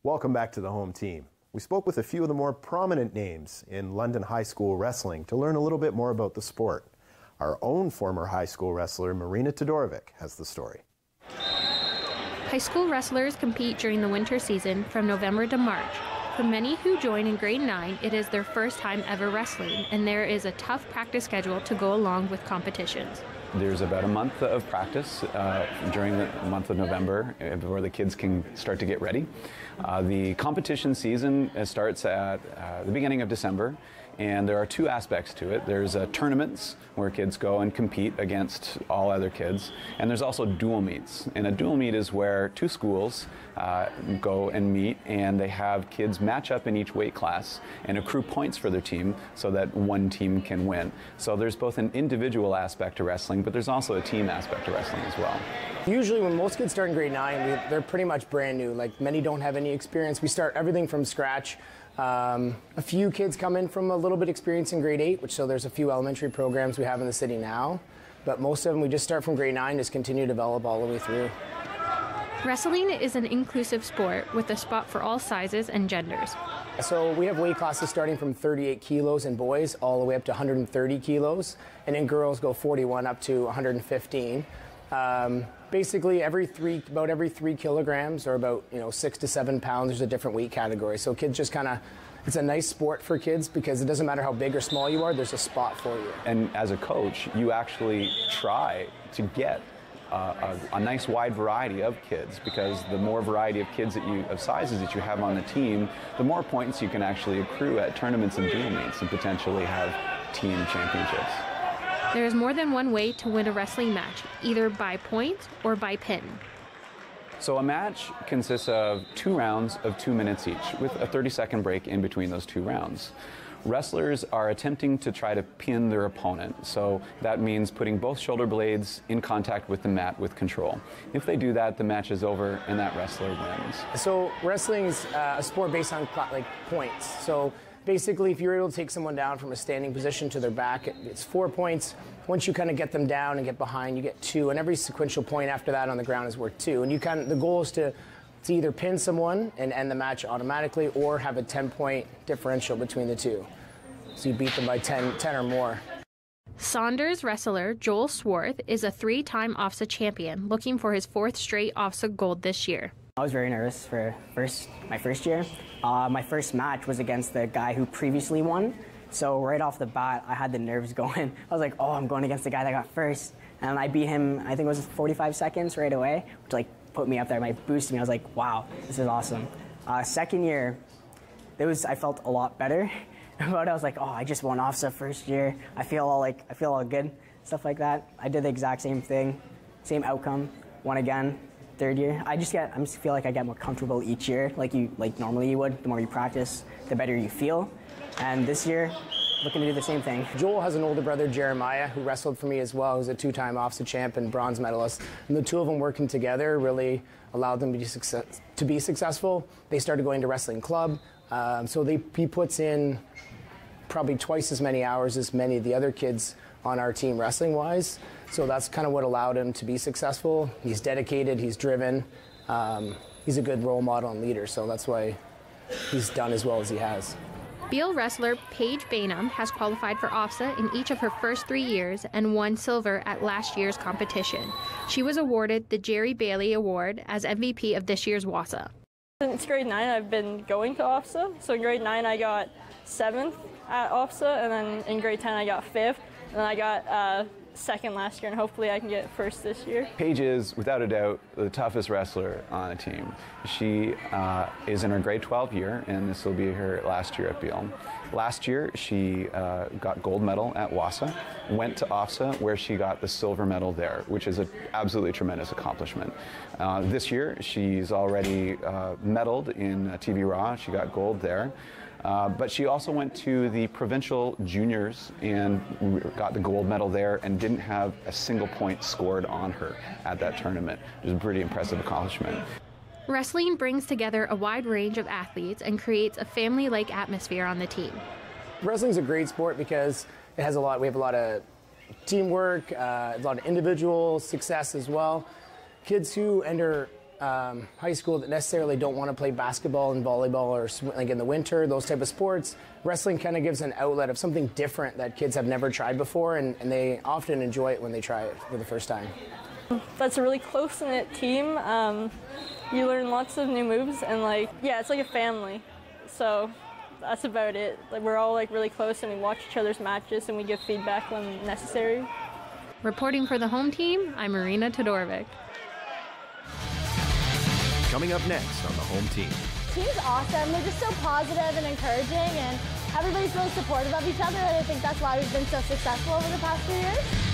Welcome back to the home team. We spoke with a few of the more prominent names in London high school wrestling to learn a little bit more about the sport. Our own former high school wrestler, Marina Todorovic, has the story. High school wrestlers compete during the winter season from November to March. For many who join in grade 9, it is their first time ever wrestling, and there is a tough practice schedule to go along with competitions. There's about a month of practice during the month of November before the kids can start to get ready. The competition season starts at the beginning of December, and there are two aspects to it. There's tournaments where kids go and compete against all other kids, and there's also dual meets. And a dual meet is where two schools go and meet, and they have kids match up in each weight class and accrue points for their team so that one team can win. So there's both an individual aspect to wrestling, but there's also a team aspect to wrestling as well. Usually when most kids start in grade 9, they're pretty much brand new. Like, many don't have any experience. We start everything from scratch. A few kids come in from a little bit experience in grade 8, so there's a few elementary programs we have in the city now. But most of them, we just start from grade 9, just continue to develop all the way through. Wrestling is an inclusive sport with a spot for all sizes and genders. So we have weight classes starting from 38 kilos in boys all the way up to 130 kilos, and in girls go 41 up to 115. Basically, about every 3 kilograms, or about 6 to 7 pounds, there's a different weight category. So kids just it's a nice sport for kids because it doesn't matter how big or small you are, there's a spot for you. And as a coach, you actually try to get a nice wide variety of kids, because the more variety of kids of sizes that you have on the team, the more points you can actually accrue at tournaments and dual meets and potentially have team championships. There is more than one way to win a wrestling match, either by point or by pin. So a match consists of 2 rounds of 2 minutes each, with a 30-second break in between those 2 rounds. Wrestlers are attempting to try to pin their opponent, so that means putting both shoulder blades in contact with the mat with control. If they do that, the match is over and that wrestler wins. So wrestling is a sport based on points. So basically, if you're able to take someone down from a standing position to their back, it's 4 points. Once you kind of get them down and get behind, you get 2, and every sequential point after that on the ground is worth 2. And the goal is to either pin someone and end the match automatically, or have a 10-point differential between the two. So you beat them by 10 or more. Saunders wrestler Joel Swarath is a 3-time OFSA champion, looking for his 4th straight OFSA gold this year. I was very nervous for my first year. My first match was against the guy who previously won. So right off the bat, I had the nerves going. I was like, oh, I'm going against the guy that got first. And I beat him, I think it was 45 seconds right away, which put me up there, boosted me. I was like, wow, this is awesome. Second year, I felt a lot better about it. I was like, oh, I just won OFSA first year. I feel all good, stuff like that. I did the exact same thing, same outcome, won again. Third year, I just feel like I get more comfortable each year, like normally you would. The more you practice, the better you feel. And this year, looking to do the same thing. Joel has an older brother, Jeremiah, who wrestled for me as well, who's a 2-time OFSA champ and bronze medalist. And the two of them working together really allowed them to be successful. They started going to wrestling club, so he puts in probably twice as many hours as many of the other kids on our team wrestling-wise. So that's kind of what allowed him to be successful. He's dedicated, he's driven, he's a good role model and leader, so that's why he's done as well as he has. Beal wrestler Paige Bainham has qualified for OFSA in each of her first 3 years and won silver at last year's competition. She was awarded the Jerry Bailey Award as MVP of this year's WASA. Since grade 9, I've been going to OFSA. So in grade 9, I got 7th at OFSA, and then in grade 10, I got 5th, and then I got 2nd last year, and hopefully I can get 1st this year. Paige is, without a doubt, the toughest wrestler on the team. She is in her grade 12 year, and this will be her last year at Beal. Last year, she got gold medal at WASA, went to OFSA, where she got the silver medal there, which is an absolutely tremendous accomplishment. This year, she's already medaled in TV Raw. She got gold there. But she also went to the provincial juniors and got the gold medal there and didn't have a single point scored on her at that tournament. It was a pretty impressive accomplishment. Wrestling brings together a wide range of athletes and creates a family-like atmosphere on the team. Wrestling's a great sport because we have a lot of teamwork, a lot of individual success as well. Kids who enter high school that necessarily don't want to play basketball and volleyball or like in the winter, those type of sports, wrestling kind of gives an outlet of something different that kids have never tried before, and they often enjoy it when they try it for the first time. That's a really close-knit team. You learn lots of new moves, and it's like a family. So that's about it. Like, we're all really close, and we watch each other's matches, and we give feedback when necessary. Reporting for the home team, I'm Marina Todorovic. Coming up next on the home team. Team's awesome. They're just so positive and encouraging, and everybody's really supportive of each other, and I think that's why we've been so successful over the past few years.